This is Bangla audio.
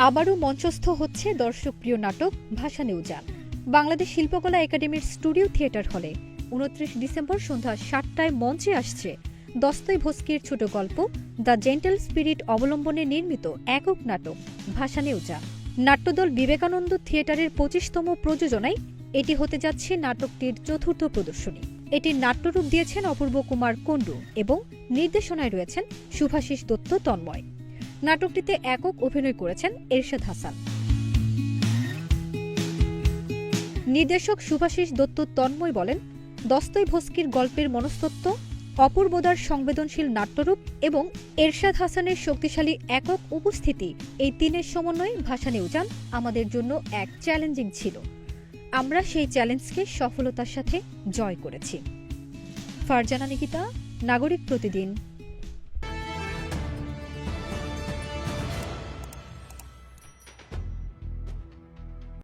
আবারও মঞ্চস্থ হচ্ছে দর্শকপ্রিয় নাটক ভাসানে-উজান। বাংলাদেশ শিল্পকলা একাডেমির স্টুডিও থিয়েটার হলে ২৯ ডিসেম্বর সন্ধ্যা ৭টায় মঞ্চে আসছে দস্তয়েভস্কির ছোট গল্প দ্য জেন্টল স্পিরিট অবলম্বনে নির্মিত একক নাটক ভাসানে-উজান। নাট্যদল বিবেকানন্দ থিয়েটারের ২৫তম প্রযোজনায় এটি হতে যাচ্ছে নাটকটির চতুর্থ প্রদর্শনী। এটির নাট্যরূপ দিয়েছেন অপূর্ব কুমার কুণ্ডু এবং নির্দেশনায় রয়েছেন শুভাশিস দত্ত তন্ময়। নাটকটিতে একক অভিনয় করেছেন এরশাদ হাসান। নির্দেশক শুভাশিস দত্ত তন্ময় বলেন, দস্তয়েভস্কির গল্পের মনস্তত্ত্ব, অপূর্বদার সংবেদনশীল নাট্যরূপ এবং এরশাদ হাসানের শক্তিশালী একক উপস্থিতি, এই তিনের সমন্বয়ে ভাসানে-উজান আমাদের জন্য এক চ্যালেঞ্জিং ছিল। আমরা সেই চ্যালেঞ্জকে সফলতার সাথে জয় করেছি। ফারজানা নিকিতা, নাগরিক প্রতিদিন।